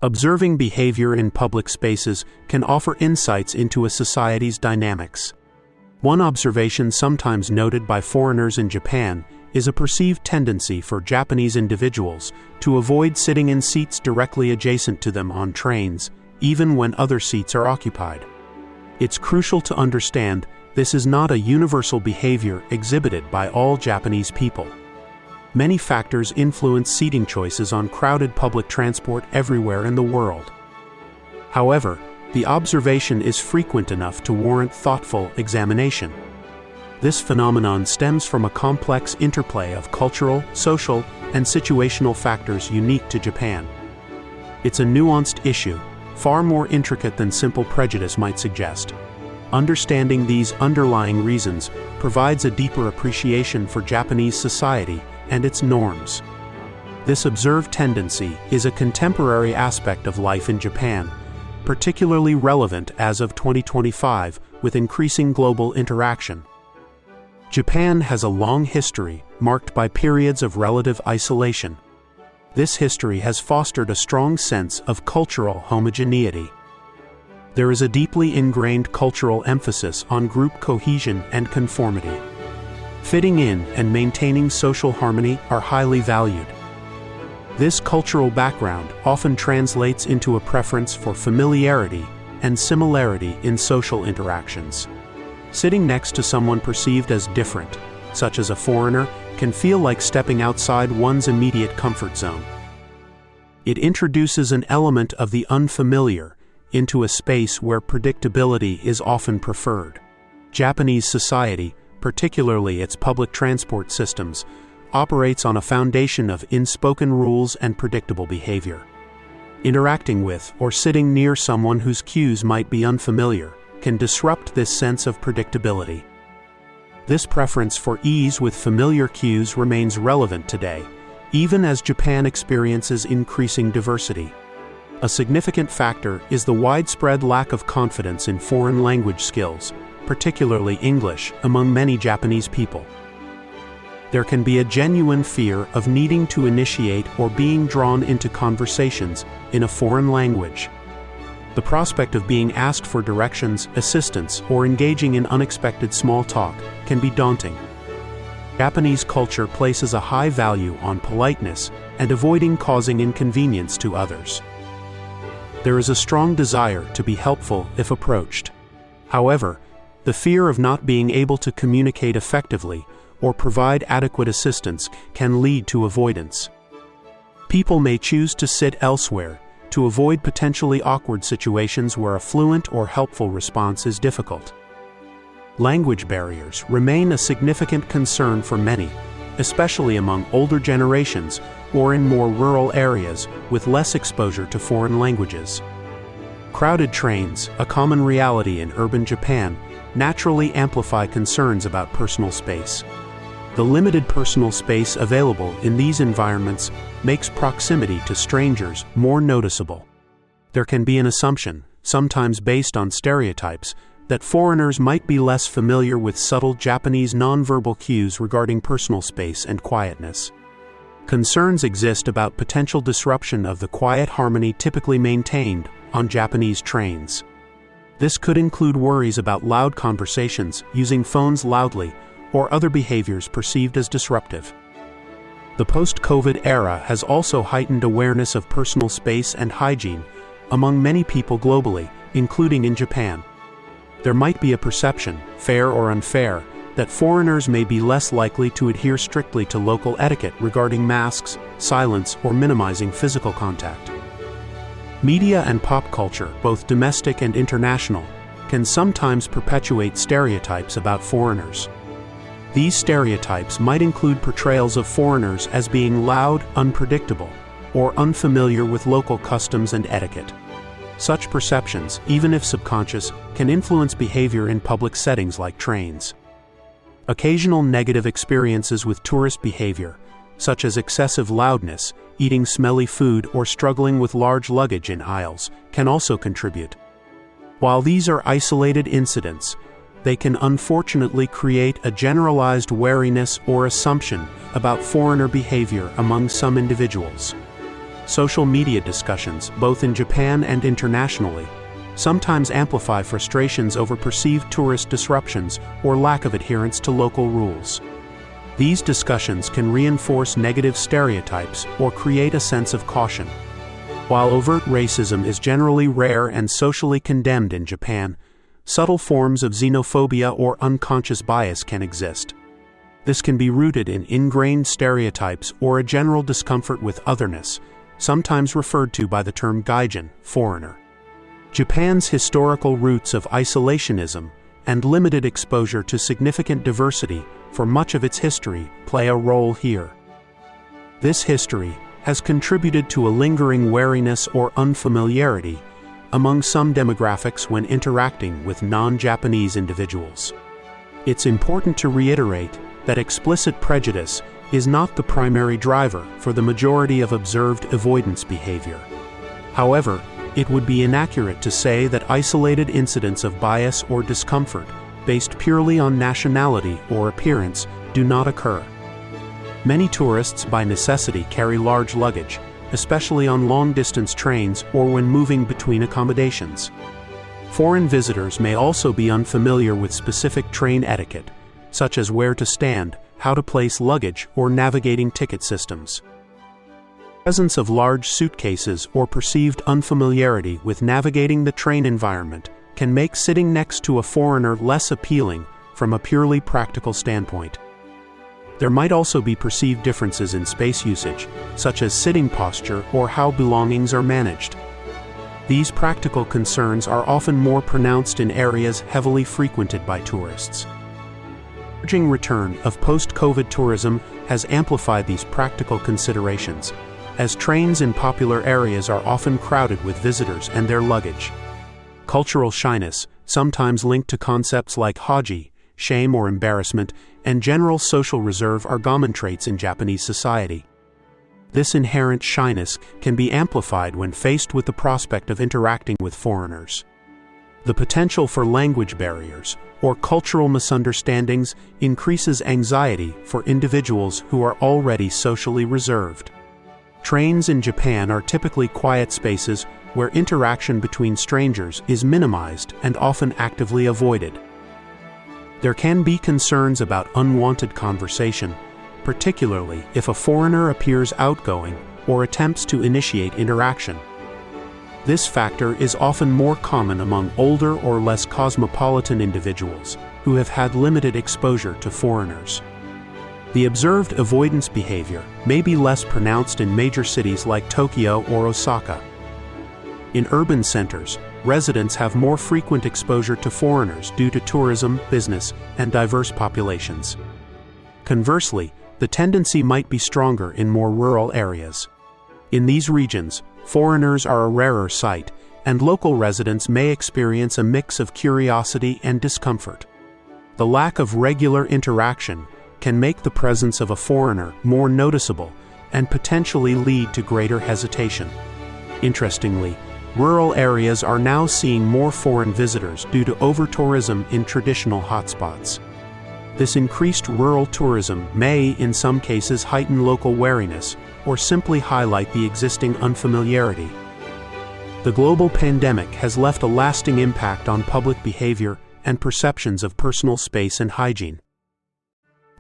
Observing behavior in public spaces can offer insights into a society's dynamics. One observation sometimes noted by foreigners in Japan is a perceived tendency for Japanese individuals to avoid sitting in seats directly adjacent to them on trains, even when other seats are occupied. It's crucial to understand this is not a universal behavior exhibited by all Japanese people. Many factors influence seating choices on crowded public transport everywhere in the world. However, the observation is frequent enough to warrant thoughtful examination. This phenomenon stems from a complex interplay of cultural, social, and situational factors unique to Japan. It's a nuanced issue, far more intricate than simple prejudice might suggest. Understanding these underlying reasons provides a deeper appreciation for Japanese society and its norms. This observed tendency is a contemporary aspect of life in Japan, particularly relevant as of 2025 with increasing global interaction. Japan has a long history marked by periods of relative isolation. This history has fostered a strong sense of cultural homogeneity. There is a deeply ingrained cultural emphasis on group cohesion and conformity. Fitting in and maintaining social harmony are highly valued. This cultural background often translates into a preference for familiarity and similarity in social interactions. Sitting next to someone perceived as different, such as a foreigner, can feel like stepping outside one's immediate comfort zone. It introduces an element of the unfamiliar into a space where predictability is often preferred. Japanese society, particularly its public transport systems, operates on a foundation of unspoken rules and predictable behavior. Interacting with or sitting near someone whose cues might be unfamiliar can disrupt this sense of predictability. This preference for ease with familiar cues remains relevant today, even as Japan experiences increasing diversity. A significant factor is the widespread lack of confidence in foreign language skills, particularly English, among many Japanese people. There can be a genuine fear of needing to initiate or being drawn into conversations in a foreign language. The prospect of being asked for directions, assistance, or engaging in unexpected small talk can be daunting. Japanese culture places a high value on politeness and avoiding causing inconvenience to others. There is a strong desire to be helpful if approached. However, the fear of not being able to communicate effectively or provide adequate assistance can lead to avoidance. People may choose to sit elsewhere to avoid potentially awkward situations where a fluent or helpful response is difficult. Language barriers remain a significant concern for many, especially among older generations or in more rural areas with less exposure to foreign languages. Crowded trains, a common reality in urban Japan, naturally amplify concerns about personal space. The limited personal space available in these environments makes proximity to strangers more noticeable. There can be an assumption, sometimes based on stereotypes, that foreigners might be less familiar with subtle Japanese nonverbal cues regarding personal space and quietness. Concerns exist about potential disruption of the quiet harmony typically maintained on Japanese trains. This could include worries about loud conversations, using phones loudly, or other behaviors perceived as disruptive. The post-COVID era has also heightened awareness of personal space and hygiene among many people globally, including in Japan. There might be a perception, fair or unfair, that foreigners may be less likely to adhere strictly to local etiquette regarding masks, silence, or minimizing physical contact. Media and pop culture, both domestic and international, can sometimes perpetuate stereotypes about foreigners. These stereotypes might include portrayals of foreigners as being loud, unpredictable, or unfamiliar with local customs and etiquette. Such perceptions, even if subconscious, can influence behavior in public settings like trains. Occasional negative experiences with tourist behavior, such as excessive loudness, eating smelly food, or struggling with large luggage in aisles, can also contribute. While these are isolated incidents, they can unfortunately create a generalized wariness or assumption about foreigner behavior among some individuals. Social media discussions, both in Japan and internationally, sometimes amplify frustrations over perceived tourist disruptions or lack of adherence to local rules. These discussions can reinforce negative stereotypes or create a sense of caution. While overt racism is generally rare and socially condemned in Japan, subtle forms of xenophobia or unconscious bias can exist. This can be rooted in ingrained stereotypes or a general discomfort with otherness, sometimes referred to by the term Gaijin, foreigner. Japan's historical roots of isolationism and limited exposure to significant diversity for much of its history play a role here. This history has contributed to a lingering wariness or unfamiliarity among some demographics when interacting with non-Japanese individuals. It's important to reiterate that explicit prejudice is not the primary driver for the majority of observed avoidance behavior. However, it would be inaccurate to say that isolated incidents of bias or discomfort based purely on nationality or appearance do not occur. Many tourists by necessity carry large luggage, especially on long-distance trains or when moving between accommodations. Foreign visitors may also be unfamiliar with specific train etiquette, such as where to stand, how to place luggage, or navigating ticket systems. The presence of large suitcases or perceived unfamiliarity with navigating the train environment can make sitting next to a foreigner less appealing from a purely practical standpoint. There might also be perceived differences in space usage, such as sitting posture or how belongings are managed. These practical concerns are often more pronounced in areas heavily frequented by tourists. The surging return of post-COVID tourism has amplified these practical considerations, as trains in popular areas are often crowded with visitors and their luggage. Cultural shyness, sometimes linked to concepts like haji, shame or embarrassment, and general social reserve are common traits in Japanese society. This inherent shyness can be amplified when faced with the prospect of interacting with foreigners. The potential for language barriers or cultural misunderstandings increases anxiety for individuals who are already socially reserved. Trains in Japan are typically quiet spaces where interaction between strangers is minimized and often actively avoided. There can be concerns about unwanted conversation, particularly if a foreigner appears outgoing or attempts to initiate interaction. This factor is often more common among older or less cosmopolitan individuals who have had limited exposure to foreigners. The observed avoidance behavior may be less pronounced in major cities like Tokyo or Osaka. In urban centers, residents have more frequent exposure to foreigners due to tourism, business, and diverse populations. Conversely, the tendency might be stronger in more rural areas. In these regions, foreigners are a rarer sight, and local residents may experience a mix of curiosity and discomfort. The lack of regular interaction can make the presence of a foreigner more noticeable and potentially lead to greater hesitation. Interestingly, rural areas are now seeing more foreign visitors due to over-tourism in traditional hotspots. This increased rural tourism may, in some cases, heighten local wariness or simply highlight the existing unfamiliarity. The global pandemic has left a lasting impact on public behavior and perceptions of personal space and hygiene.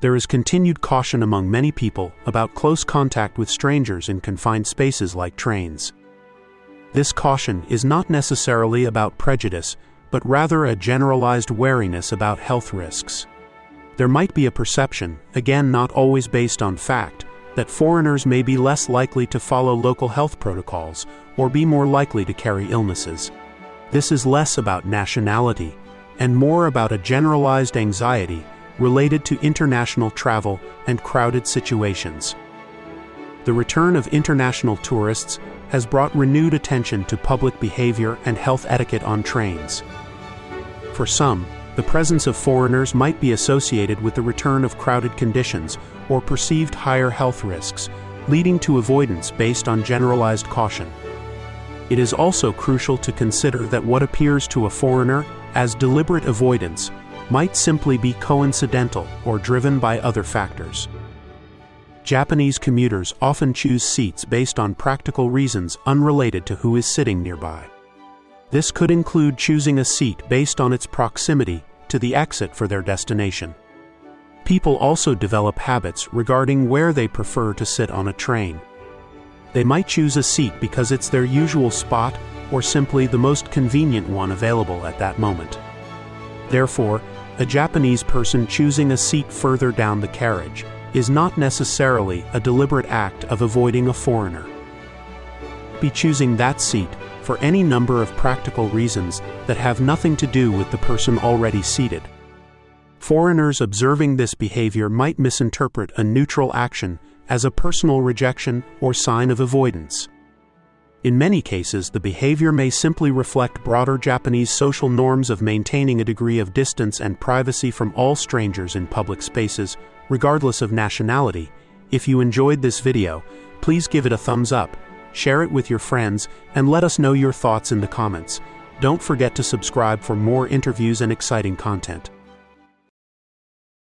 There is continued caution among many people about close contact with strangers in confined spaces like trains. This caution is not necessarily about prejudice, but rather a generalized wariness about health risks. There might be a perception, again not always based on fact, that foreigners may be less likely to follow local health protocols or be more likely to carry illnesses. This is less about nationality and more about a generalized anxiety related to international travel and crowded situations. The return of international tourists has brought renewed attention to public behavior and health etiquette on trains. For some, the presence of foreigners might be associated with the return of crowded conditions or perceived higher health risks, leading to avoidance based on generalized caution. It is also crucial to consider that what appears to a foreigner as deliberate avoidance might simply be coincidental or driven by other factors. Japanese commuters often choose seats based on practical reasons unrelated to who is sitting nearby. This could include choosing a seat based on its proximity to the exit for their destination. People also develop habits regarding where they prefer to sit on a train. They might choose a seat because it's their usual spot or simply the most convenient one available at that moment. Therefore, a Japanese person choosing a seat further down the carriage is not necessarily a deliberate act of avoiding a foreigner. Be choosing that seat for any number of practical reasons that have nothing to do with the person already seated. Foreigners observing this behavior might misinterpret a neutral action as a personal rejection or sign of avoidance. In many cases, the behavior may simply reflect broader Japanese social norms of maintaining a degree of distance and privacy from all strangers in public spaces, regardless of nationality. If you enjoyed this video, please give it a thumbs up, share it with your friends, and let us know your thoughts in the comments. Don't forget to subscribe for more interviews and exciting content.